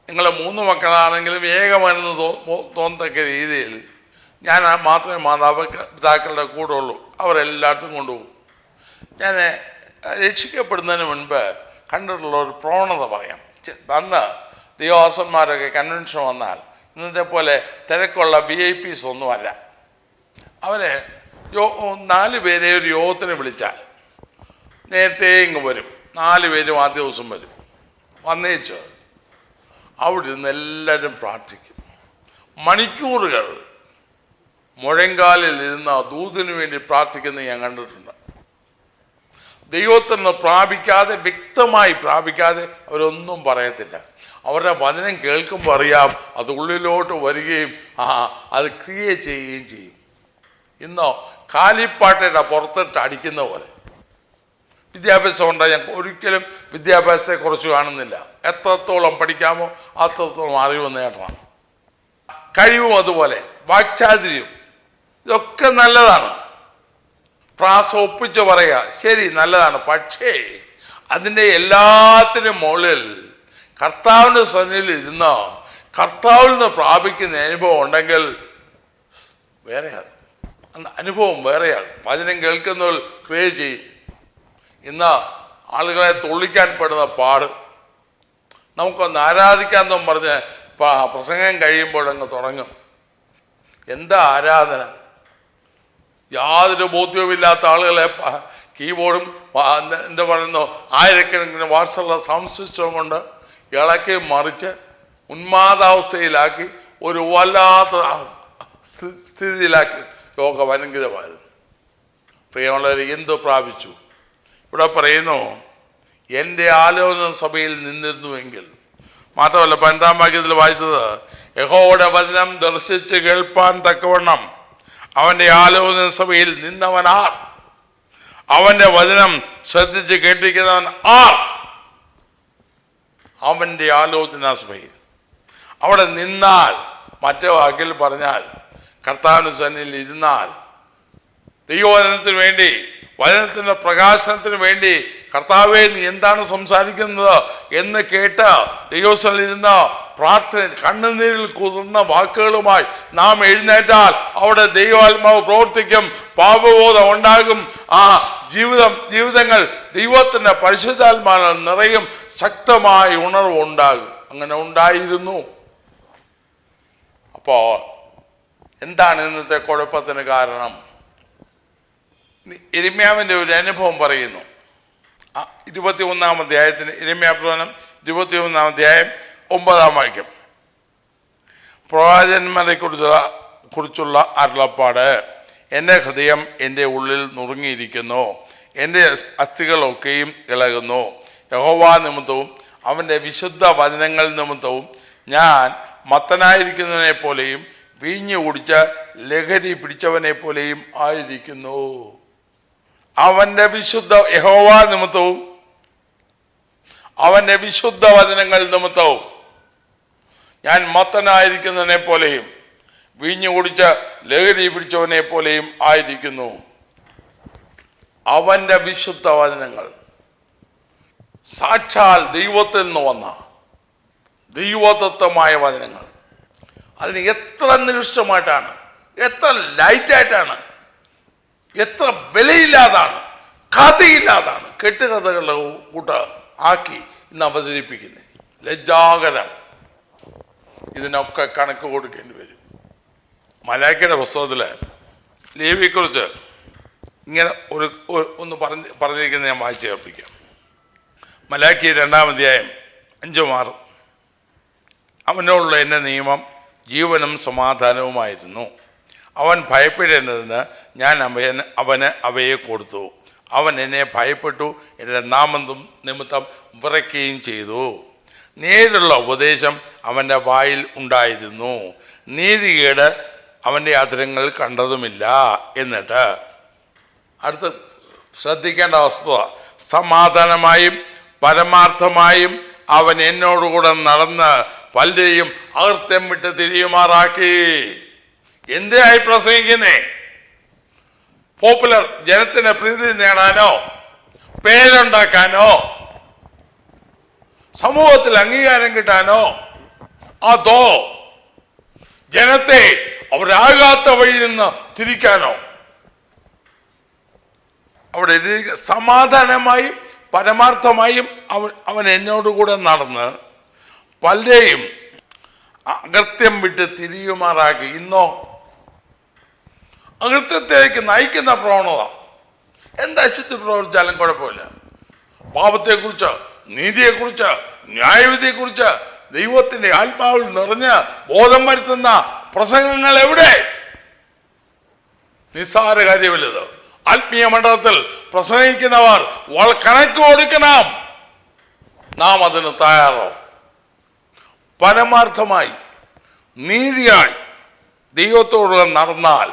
നിങ്ങൾ 3 മക്കളാണെങ്കിലും ഏകമെന്ന് തോന്നത്തക്ക രീതിയിൽ ഞാൻ മാത്രമേ മാതാപിതാക്കളുടെ കൂടെ ഉള്ളൂ. അവരെല്ലായിടത്തും കൊണ്ടുപോകും. ഞാൻ രക്ഷിക്കപ്പെടുന്നതിന് മുൻപ് കണ്ടിട്ടുള്ള ഒരു പ്രവണത പറയാം. അന്ന് ദൈവദാസന്മാരൊക്കെ കൺവെൻഷൻ വന്നാൽ ഇന്നത്തെ പോലെ തിരക്കുള്ള VIPs ഒന്നുമല്ല. അവരെ 4 പേരെ ഒരു യോഗത്തിന് വിളിച്ചാൽ നേരത്തെ ഇങ്ങ് വരും. 4 പേരും ആദ്യ ദിവസം വരും. വന്നേച്ച് അവിടെ ഇരുന്ന് എല്ലാവരും പ്രാർത്ഥിക്കും. മണിക്കൂറുകൾ മുഴങ്കാലിൽ ഇരുന്ന ദൂതിനു വേണ്ടി പ്രാർത്ഥിക്കുന്നത് ഞാൻ കണ്ടിട്ടുണ്ട്. ദൈവത്തിൽ നിന്ന് പ്രാപിക്കാതെ, വ്യക്തമായി പ്രാപിക്കാതെ അവരൊന്നും പറയത്തില്ല. അവരുടെ വചനം കേൾക്കുമ്പോൾ അറിയാം അത് ഉള്ളിലോട്ട് വരികയും അത് ക്രിയ ചെയ്യുകയും ചെയ്യും. ഇന്നോ കാലിപ്പാട്ടയുടെ പുറത്തിട്ട് അടിക്കുന്ന പോലെ. വിദ്യാഭ്യാസം ഉണ്ടായി ഞാൻ ഒരിക്കലും വിദ്യാഭ്യാസത്തെ കുറിച്ച് കാണുന്നില്ല. എത്രത്തോളം പഠിക്കാമോ അത്രത്തോളം അറിവ് നേടണം. കഴിവും അതുപോലെ, വാക്ചാതുര്യം ഇതൊക്കെ നല്ലതാണ്. പ്രാസം ഒപ്പിച്ച് പറയുക ശരി, നല്ലതാണ്. പക്ഷേ അതിൻ്റെ എല്ലാത്തിനും മുകളിൽ കർത്താവിൻ്റെ സന്നിധിയിൽ ഇരുന്ന് കർത്താവിൽ നിന്ന് പ്രാപിക്കുന്ന അനുഭവം ഉണ്ടെങ്കിൽ വേറെയാണ്. അനുഭവം വേറെയാണ്. വചനം കേൾക്കുന്നവർ ക്രിയ ചെയ്യും. ഇന്ന് ആളുകളെ തുള്ളിക്കാൻ പെടുന്ന പാട്. നമുക്കൊന്ന് ആരാധിക്കാമെന്നും പറഞ്ഞ് പ്രസംഗം കഴിയുമ്പോഴങ്ങ് തുടങ്ങും. എന്താ ആരാധന? യാതൊരു ബോധ്യവുമില്ലാത്ത ആളുകളെ കീബോർഡും എന്താ പറയുന്നു ആയിരക്കണക്കിന് വാട്സുള്ള സൗണ്ട് സിസ്റ്റം കൊണ്ട് ഇളക്കി മറിച്ച് ഉന്മാദാവസ്ഥയിലാക്കി ഒരു വല്ലാത്ത സ്ഥിതിയിലാക്കി ലോകം അനുഗ്രഹമായിരുന്നു. പ്രിയമുള്ളവരെ, എന്ത് പ്രാപിച്ചു? ഇവിടെ പറയുന്നു എൻ്റെ ആലോചന സഭയിൽ നിന്നിരുന്നുവെങ്കിൽ. മാത്രമല്ല 12-ാം വാക്യത്തിൽ വായിച്ചത് യഹോവയുടെ വചനം ദർശിച്ച് കേൾപ്പാൻ തക്കവണ്ണം അവൻ്റെ ആലോചന സഭയിൽ നിന്നവനാർ? അവൻ്റെ വചനം ശ്രദ്ധിച്ച് കേട്ടിരിക്കുന്നവൻ ആർ? അവൻ്റെ ആലോചന സഭയിൽ അവിടെ നിന്നാൽ, മറ്റേ വാക്കിൽ പറഞ്ഞാൽ കർത്താവിന്റെ സന്നിധിയിൽ ഇരുന്നാൽ, ദൈവവചനത്തിന് വേണ്ടി, വചനത്തിൻ്റെ പ്രകാശനത്തിന് വേണ്ടി കർത്താവേ നീ എന്താണ് സംസാരിക്കുന്നത് എന്ന് കേട്ട് ദൈവസ്ഥലിരുന്ന പ്രാർത്ഥന കണ്ണുനീരിൽ കുതിർന്ന വാക്കുകളുമായി നാം എഴുന്നേറ്റാൽ അവിടെ ദൈവാത്മാവ് പ്രവർത്തിക്കും, പാപബോധം ഉണ്ടാകും. ജീവിതങ്ങൾ ദൈവത്തിൻ്റെ പരിശുദ്ധാത്മാവിൽ നിറയും, ശക്തമായ ഉണർവ് ഉണ്ടാകും. അങ്ങനെ ഉണ്ടായിരുന്നു. അപ്പോൾ എന്താണ് ഇന്നത്തെ കുഴപ്പത്തിന് കാരണം? യിരെമ്യാവിൻ്റെ ഒരു അനുഭവം പറയുന്നു. 21-ാം അധ്യായത്തിന്, യിരെമ്യാപ്രവചനം 21-ാം അധ്യായം 9-ാം വാക്യം. പ്രവാചകന്മാരെ കുറിച്ചുള്ള അരുളപ്പാട്: എൻ്റെ ഹൃദയം എൻ്റെ ഉള്ളിൽ നുറുങ്ങിയിരിക്കുന്നു, എൻ്റെ അസ്ഥികളൊക്കെയും ഇളകുന്നു. യഹോവ നിമിത്തവും അവൻ്റെ വിശുദ്ധ വചനങ്ങൾ നിമിത്തവും ഞാൻ മത്തനായിരിക്കുന്നതിനെ പോലെയും വീഞ്ഞു കുടിച്ച് ലഹരി പിടിച്ചവനെ പോലെയും ആയിരിക്കുന്നു. അവൻ്റെ വിശുദ്ധ യഹോവ നിമിത്തവും അവൻ്റെ വിശുദ്ധ വചനങ്ങൾ നിമിത്തവും ഞാൻ മത്തനായിരിക്കുന്നതിനെ പോലെയും വീഞ്ഞു കുടിച്ച് ലഹരി പിടിച്ചവനെ പോലെയും ആയിരിക്കുന്നു. അവൻ്റെ വിശുദ്ധ വചനങ്ങൾ സാക്ഷാൽ ദൈവത്തിൽ നിന്ന് വന്ന ദൈവതത്വമായ വചനങ്ങൾ. അതിന് എത്ര നികൃഷ്ടമായിട്ടാണ്, എത്ര ലൈറ്റായിട്ടാണ്, എത്ര വിലയില്ലാതാണ്, കഥയില്ലാതാണ് കെട്ടുകഥകളുടെ കൂട്ട ആക്കി ഇന്ന് അവതരിപ്പിക്കുന്നത്. ലജ്ജാകരം. ഇതിനൊക്കെ കണക്ക് കൊടുക്കേണ്ടി വരും. മലാഖിയുടെ പുസ്തകത്തിൽ ലേവിയെക്കുറിച്ച് ഇങ്ങനെ ഒന്ന് പറഞ്ഞിരിക്കുന്നത് ഞാൻ വായിച്ച് കേൾപ്പിക്കാം. മലാക്കി 2-ാം അധ്യായം 5-6. അവനോടുള്ള എൻ്റെ നിയമം ജീവനും സമാധാനവുമായിരുന്നു. അവൻ ഭയപ്പെടേണ്ടതിന് ഞാൻ അവന് അവയെ കൊടുത്തു. അവൻ എന്നെ ഭയപ്പെട്ടു, എൻ്റെ നാമം നിമിത്തം വിറയ്ക്കുകയും ചെയ്തു. നേരിലുള്ള ഉപദേശം അവൻ്റെ വായിൽ ഉണ്ടായിരുന്നു, നീതികേട് അവൻ്റെ അധരങ്ങൾ കണ്ടതുമില്ല. എന്നിട്ട് അടുത്ത് ശ്രദ്ധിക്കേണ്ട വസ്തുത, സമാധാനമായും പരമാർത്ഥമായും അവൻ എന്നോടുകൂടെ നടന്ന് പലരെയും അകൃത്യം വിട്ട് തിരിയുമാറാക്കി. എന്തിനായി പ്രസംഗിക്കുന്നേ? പോപ്പുലർ ജനത്തിന് പ്രീതി നേടാനോ, പേരുണ്ടാക്കാനോ, സമൂഹത്തിൽ അംഗീകാരം കിട്ടാനോ, അതോ ജനത്തെ അവരാകാത്ത വഴിയിൽ നിന്ന് തിരിക്കാനോ? അവിടെ സമാധാനമായും പരമാർത്ഥമായും അവൻ എന്നോടുകൂടെ നടന്ന് പലരെയും അകൃത്യം വിട്ട് തിരിയുമാറാക്കി. ഇന്നോ അകൃത്യത്തിലേക്ക് നയിക്കുന്ന പ്രവണത. എന്താ അശുദ്ധി പ്രവർത്തിച്ചാലും കുഴപ്പമില്ല. പാപത്തെക്കുറിച്ച്, നീതിയെക്കുറിച്ച്, ന്യായവിധിയെക്കുറിച്ച് ദൈവത്തിൻ്റെ ആത്മാവിൽ നിറഞ്ഞ് ബോധം വരുത്തുന്ന പ്രസംഗങ്ങൾ എവിടെ? നിസ്സാര കാര്യമില്ലത്. ആത്മീയ മണ്ഡലത്തിൽ പ്രസംഗിക്കുന്നവർ കണക്ക് കൊടുക്കണം. നാം അതിന് തയ്യാറോ? പരമാർത്ഥമായി നീതിയായി ദൈവത്തോടുള്ള നടന്നാൽ,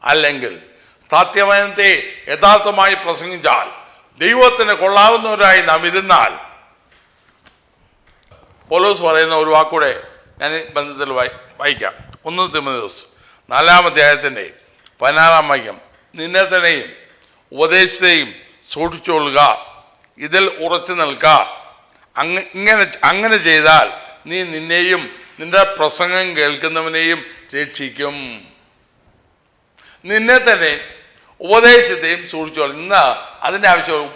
അല്ലെങ്കിൽ സത്യവചനത്തെ യഥാർത്ഥമായി പ്രസംഗിച്ചാൽ, ദൈവത്തിന് കൊള്ളാവുന്നവരായി നാം ഇരുന്നാൽ, പൗലോസ് പറയുന്ന ഒരു വാക്കൂടെ ഞാൻ ബന്ധത്തിൽ വായിക്കാം. 1 തിമോഥെയോസ് 4-ാം അധ്യായത്തിൻ്റെ 16-ാം വാക്യം. നിന്നെ തന്നെയും ഉപദേശത്തെയും സൂക്ഷിച്ചുകൊള്ളുക, ഇതിൽ ഉറച്ചു നിൽക്കുക. അങ്ങനെ ചെയ്താൽ നീ നിന്നെയും നിന്റെ പ്രസംഗം കേൾക്കുന്നവനെയും രക്ഷിക്കും. നിന്നെ തന്നെ ഉപദേശത്തെയും സൂക്ഷിച്ചോളും. ഇന്ന് അതിൻ്റെ ആവശ്യം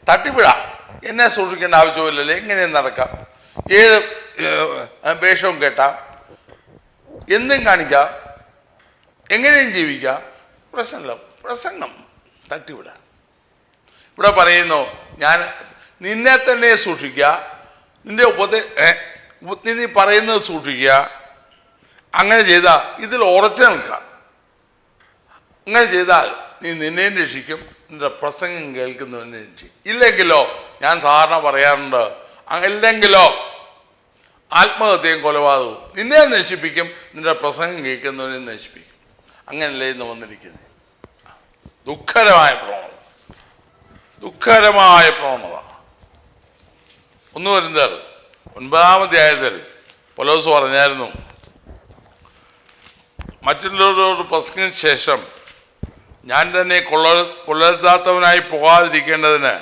തട്ടിവിടാം. എന്നെ സൂക്ഷിക്കേണ്ട ആവശ്യമില്ലല്ലോ. എങ്ങനെയും നടക്കാം, ഏത് വേഷവും കേട്ടാം, എന്തും കാണിക്കാം, എങ്ങനെയും ജീവിക്കാം. പ്രശ്നമില്ല. പ്രസംഗം തട്ടിവിടാം. ഇവിടെ പറയുന്നു, ഞാൻ നിന്നെ തന്നെ സൂക്ഷിക്കുക, നിന്റെ നീ പറയുന്നത് സൂക്ഷിക്കുക. അങ്ങനെ ചെയ്താൽ ഇതിൽ ഉറച്ചു നിൽക്കുക. അങ്ങനെ ചെയ്താൽ നീ നിന്നെയും രക്ഷിക്കും, നിന്റെ പ്രസംഗം കേൾക്കുന്നവനെ രക്ഷിക്കും. ഇല്ലെങ്കിലോ, ഞാൻ സാധാരണ പറയാറുണ്ട്, ഇല്ലെങ്കിലോ ആത്മഹത്യയും കൊലപാതകവും നിന്നെ നശിപ്പിക്കും, നിന്റെ പ്രസംഗം കേൾക്കുന്നവനെ നശിപ്പിക്കും. അങ്ങനല്ലേ ഇന്ന് വന്നിരിക്കുന്നത്. ദുഃഖകരമായ പ്രവണത. 1 കൊരിന്ത്യർ 9-ാം അധ്യായത്തിൽ പൗലോസ് പറഞ്ഞായിരുന്നു, മറ്റുള്ളവരോട് പ്രസംഗിച്ച ശേഷം ഞാൻ തന്നെ കൊള്ളരുതാത്തവനായി പോകാതിരിക്കേണ്ടതിന്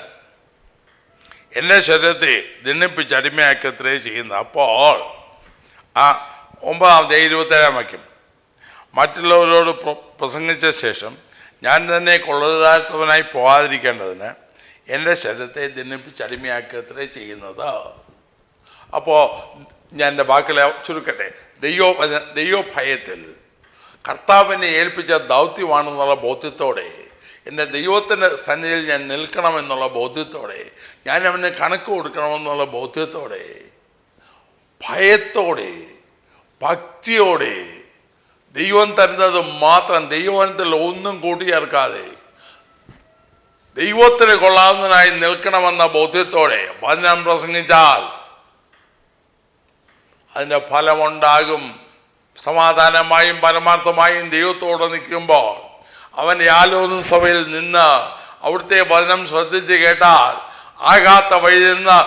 എൻ്റെ ശരീരത്തെ ദണ്ഡിപ്പിച്ച് അടിമയാക്കി അത്രേ ചെയ്യുന്നത്. അപ്പോൾ 9-ാം അധ്യായം 27-ാം വാക്യം, മറ്റുള്ളവരോട് പ്രസംഗിച്ച ശേഷം ഞാൻ തന്നെ കൊള്ളരുതാത്തവനായി പോകാതിരിക്കേണ്ടതിന് എൻ്റെ ശരീരത്തെ ദണ്ഡിപ്പിച്ച് അടിമയാക്കി അത്രേ ചെയ്യുന്നത്. അപ്പോൾ ഞാൻ എൻ്റെ വാക്കുകളെ ചുരുക്കട്ടെ. ദൈവഭയത്തിൽ കർത്താവിനെ ഏൽപ്പിച്ച ദൗത്യമാണെന്നുള്ള ബോധ്യത്തോടെ, എൻ്റെ ദൈവത്തിൻ്റെ സന്നിധിയിൽ ഞാൻ നിൽക്കണമെന്നുള്ള ബോധ്യത്തോടെ, ഞാൻ അവന് കണക്ക് കൊടുക്കണമെന്നുള്ള ബോധ്യത്തോടെ, ഭയത്തോടെ, ഭക്തിയോടെ, ദൈവം തരുന്നത് മാത്രം, ദൈവത്തിൽ ഒന്നും കൂട്ടിച്ചേർക്കാതെ ദൈവത്തിന് കൊള്ളാവുന്നതിനായി നിൽക്കണമെന്ന ബോധ്യത്തോടെ വചനം പ്രസംഗിച്ചാൽ അതിൻ്റെ ഫലമുണ്ടാകും. സമാധാനമായും പരമാർത്ഥമായും ദൈവത്തോടെ നിൽക്കുമ്പോൾ അവൻ്റെ ആലോചന സഭയിൽ നിന്ന് അവിടുത്തെ വചനം ശ്രദ്ധിച്ച് കേട്ടാൽ ആകാത്ത വഴിയിൽ നിന്ന്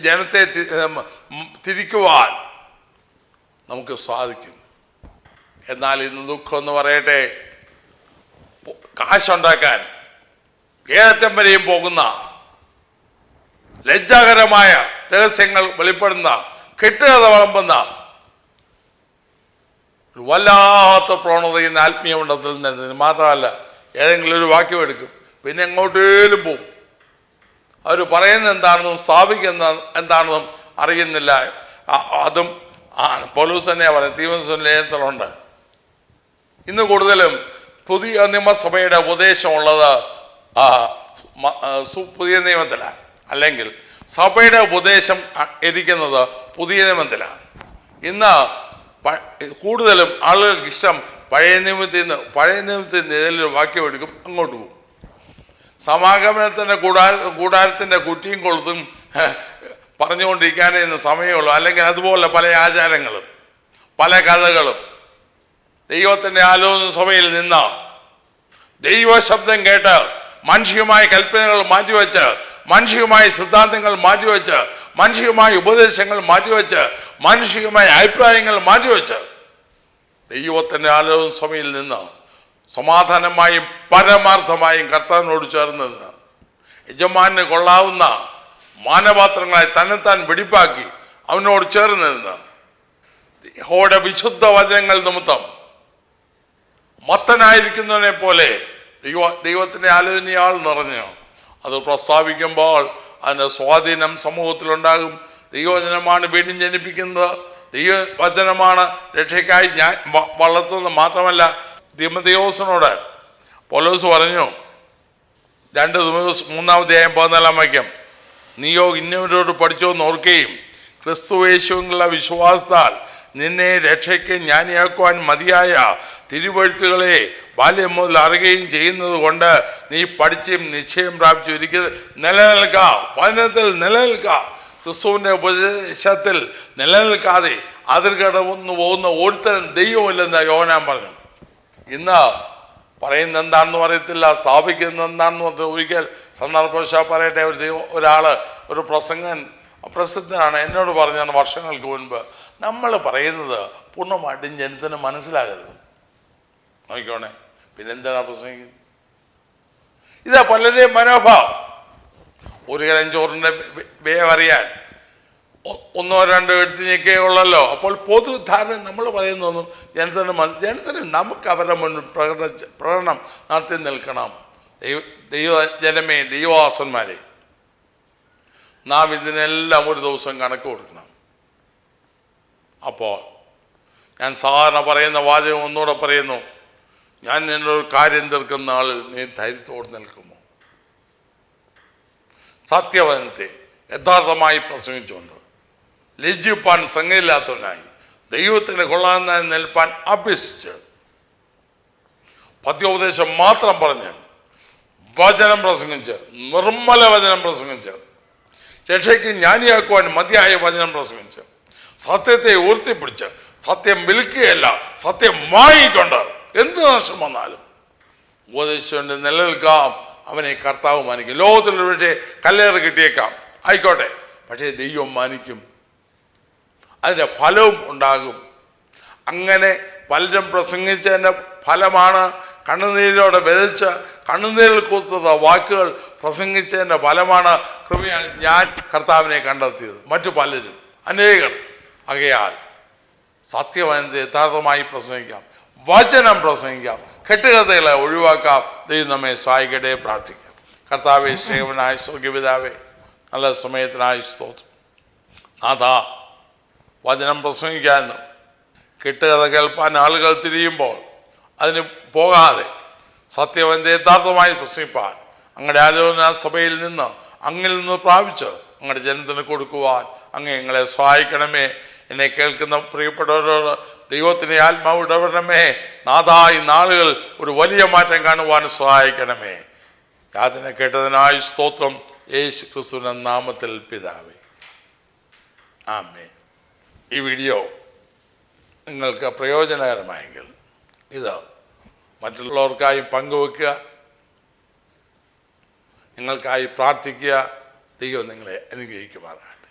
ജനത്തെ തിരിക്കുവാൻ നമുക്ക് സാധിക്കും. എന്നാൽ ഇന്ന് ദുഃഖം എന്ന് പറയട്ടെ, കാശുണ്ടാക്കാൻ ഏതറ്റം വരെയും പോകുന്ന, ലജ്ജാകരമായ രഹസ്യങ്ങൾ വെളിപ്പെടുന്ന, കെട്ടുകഥ വിളമ്പുന്ന ഒരു വല്ലാത്ത പ്രവണത ഇന്ന് ആത്മീയ മണ്ഡലത്തിൽ നിന്ന്. മാത്രമല്ല, ഏതെങ്കിലും ഒരു വാക്യം എടുക്കും, പിന്നെ എങ്ങോട്ടേലും പോവും. അവർ പറയുന്നത് എന്താണെന്നും സ്ഥാപിക്കുന്ന എന്താണെന്നും അറിയുന്നില്ല. അതും പൗലോസ് തന്നെയാണ് പറയുന്നത്. തീമോഥെയോസ് ലേഖനത്തിലുണ്ട്. ഇന്ന് കൂടുതലും പുതിയ നിയമസഭയുടെ ഉപദേശമുള്ളത് പുതിയ നിയമത്തിലാണ്, അല്ലെങ്കിൽ സഭയുടെ ഉപദേശം ഇരിക്കുന്നത് പുതിയ നിയമത്തിലാണ്. ഇന്ന് കൂടുതലും ആളുകൾക്ക് ഇഷ്ടം പഴയ നിയമത്തിൽ നിന്ന് ഏതെങ്കിലും വാക്യം എടുക്കും, അങ്ങോട്ട് പോകും. സമാഗമനത്തിൻ്റെ കൂടാരത്തിൻ്റെ കുറ്റിയും കൊളുത്തും പറഞ്ഞുകൊണ്ടിരിക്കാനേ ഇന്ന് സമയമുള്ളൂ. അല്ലെങ്കിൽ അതുപോലെ പല ആചാരങ്ങളും പല കഥകളും. ദൈവത്തിൻ്റെ ആലോചന സഭയിൽ നിന്ന് ദൈവശബ്ദം കേട്ട് മാനുഷികമായ കൽപ്പനകൾ മാറ്റിവെച്ച്, മാനുഷികമായ സിദ്ധാന്തങ്ങൾ മാറ്റിവെച്ച്, മാനുഷികമായ ഉപദേശങ്ങൾ മാറ്റിവെച്ച്, മാനുഷികമായ അഭിപ്രായങ്ങൾ മാറ്റിവെച്ച് ദൈവത്തിൻ്റെ ആലോചന സഭയിൽ നിന്ന് സമാധാനമായും പരമാർത്ഥമായും കർത്താവിനോട് ചേർന്ന് നിന്ന് യജമാനന് കൊള്ളാവുന്ന മാനപാത്രങ്ങളായി തന്നെത്താൻ വെടിപ്പാക്കി അവനോട് ചേർന്ന് നിന്ന് യഹോവയുടെ വിശുദ്ധ വചനങ്ങൾ നിമിത്തം മത്തനായിരിക്കുന്നവനെ പോലെ ദൈവത്തിൻ്റെ ആലോചനയാൾ നിറഞ്ഞു അത് പ്രസ്താവിക്കുമ്പോൾ അതിൻ്റെ സ്വാധീനം സമൂഹത്തിലുണ്ടാകും. ദൈവവചനമാണ് വീണ്ടും ജനിപ്പിക്കുന്നത്, ദൈവവചനമാണ് രക്ഷയ്ക്കായി ഞാൻ വളർത്തുന്നത്. മാത്രമല്ല, തിമോഥെയോസിനോട് പൗലോസ് പറഞ്ഞു, 2 തിമോഥെയോസ് 3-14 വാക്യം, നീയോ ഇന്നവരോട് പഠിച്ചോന്ന് ഓർക്കുകയും ക്രിസ്തുയേശുവിനുള്ള വിശ്വാസത്താൽ നിന്നെ രക്ഷയ്ക്ക് ജ്ഞാനിയാക്കുവാൻ മതിയായ തിരുവെഴുത്തുകളെ ബാല്യം മുതൽ അറിയുകയും ചെയ്യുന്നത് കൊണ്ട് നീ പഠിച്ചും നിശ്ചയം പ്രാപിച്ചു ഇരിക്കുന്നത് നിലനിൽക്കുക. വചനത്തിൽ നിലനിൽക്കുക. ക്രിസ്തുവിൻ്റെ ഉപദേശത്തിൽ നിലനിൽക്കാതെ അതിൽ കടന്നു പോകുന്ന ഒരുത്തരം ദൈവമില്ലെന്ന് യോഹന്നാൻ പറഞ്ഞു. ഇന്ന് പറയുന്നത് എന്താണെന്ന് പറയത്തില്ല, സ്ഥാപിക്കുന്നത് എന്താണെന്ന് പറഞ്ഞാൽ ഒരിക്കൽ സന്ദർഭവശാൽ പറയട്ടെ, ഒരു പ്രസംഗൻ പ്രസിദ്ധനാണ്, എന്നോട് പറഞ്ഞാണ് വർഷങ്ങൾക്ക് മുൻപ്, നമ്മൾ പറയുന്നത് പൂർണ്ണമായിട്ടും ജനത്തിന് മനസ്സിലാകരുത്. നോക്കിക്കോണേ, പിന്നെന്താണ് പ്രസംഗിക്കുന്നത്? ഇതാ പലരുടെയും മനോഭാവം. ഒരു കരം ചോറിൻ്റെ വേവറിയാൻ 1-2 എടുത്ത് ഞെക്കുകയുള്ളല്ലോ. അപ്പോൾ പൊതുധാരണ നമ്മൾ പറയുന്നതൊന്നും ജനത്തിന് നമുക്ക് അവരുടെ മുന്നിൽ പ്രകടനം നടത്തി നിൽക്കണം. ജനമേ, ദൈവദാസന്മാരെ, നാം ഇതിനെല്ലാം ഒരു ദിവസം കണക്ക് കൊടുക്കണം. അപ്പോൾ ഞാൻ സാധാരണ പറയുന്ന വാചകം ഒന്നുകൂടെ പറയുന്നു, ഞാൻ നിന്നൊരു കാര്യം തീർക്കുന്ന ആളിൽ നീ ധൈര്യത്തോട് നിൽക്കുമോ? സത്യവചനത്തെ യഥാർത്ഥമായി പ്രസംഗിച്ചുകൊണ്ട് ലജ്ജിപ്പാൻ സംഗതിയില്ലാത്തവനായി ദൈവത്തിന് കൊള്ളാവുന്നതായി നിൽപ്പാൻ അഭ്യസിച്ച് പദ്യോപദേശം മാത്രം പറഞ്ഞ് വചനം പ്രസംഗിച്ച്, നിർമ്മല വചനം പ്രസംഗിച്ച്, രക്ഷയ്ക്ക് ജ്ഞാനിയാക്കുവാൻ മതിയായ വചനം പ്രസംഗിച്ച്, സത്യത്തെ ഉയർത്തിപ്പിടിച്ച്, സത്യം വിൽക്കുകയല്ല സത്യം വാങ്ങിക്കൊണ്ട് എന്ത് നഷ്ടം വന്നാലും ഉപദേശിച്ചുകൊണ്ട് നിലനിൽക്കാം. അവനെ കർത്താവ് മാനിക്കും. ലോകത്തിലൊരു പക്ഷേ കല്ലേറ് കിട്ടിയേക്കാം, ആയിക്കോട്ടെ, പക്ഷേ ദൈവം മാനിക്കും, അതിൻ്റെ ഫലവും ഉണ്ടാകും. അങ്ങനെ പലരും പ്രസംഗിച്ചതിൻ്റെ ഫലമാണ് കണ്ണുനീരോടെ വിതച്ച് കണ്ണുനീരിൽ കൂത്തുന്ന വാക്കുകൾ പ്രസംഗിച്ചതിൻ്റെ ഫലമാണ് കൃപയാൽ ഞാൻ കർത്താവിനെ കണ്ടെത്തിയത്. മറ്റു പലരും അനേകർ. ആകയാൽ സത്യവചനത്തെ യഥാർത്ഥമായി പ്രസംഗിക്കാം, വചനം പ്രസംഗിക്കാം, കെട്ടുകഥകളെ ഒഴിവാക്കാം. ദൈവം നമ്മെ സഹായിക്കട്ടെ. പ്രാർത്ഥിക്കാം. കർത്താവേ, സ്നേഹവനായ സ്വർഗ്ഗപിതാവേ, നല്ല സമയത്തിനായി സ്തോത്രം. നാഥാ, വചനം പ്രസംഗിക്കാനും കെട്ടുകഥ കേൾപ്പാൻ ആളുകൾ തിരിയുമ്പോൾ അതിന് പോകാതെ സത്യവചനത്തെ യഥാർത്ഥമായി പ്രസംഗിപ്പാൻ അങ്ങയുടെ ആലോചന സഭയിൽ നിന്ന് അങ്ങിൽ നിന്ന് പ്രാപിച്ച് അങ്ങയുടെ ജനത്തിന് കൊടുക്കുവാൻ അങ്ങ് ഞങ്ങളെ സഹായിക്കണമേ. എന്നെ കേൾക്കുന്ന പ്രിയപ്പെട്ടവരോട് ദൈവത്തിൻ്റെ ആത്മാവ് ഇടപെടണമേ. നാഥാ, ഈ നാളുകൾ ഒരു വലിയ മാറ്റം കാണുവാൻ സഹായിക്കണമേ. യാതന കേട്ടതിനായി സ്തോത്രം. യേശു ക്രിസ്തുവിന്റെ നാമത്തിൽ പിതാവേ, ആമേൻ. ഈ വീഡിയോ നിങ്ങൾക്ക് പ്രയോജനകരമായെങ്കിൽ ഇത് മറ്റുള്ളവർക്കായി പങ്കുവെക്കുക, നിങ്ങൾക്കായി പ്രാർത്ഥിക്കുക. ദൈവം നിങ്ങളെ അനുഗ്രഹിക്കുമാറാണ്.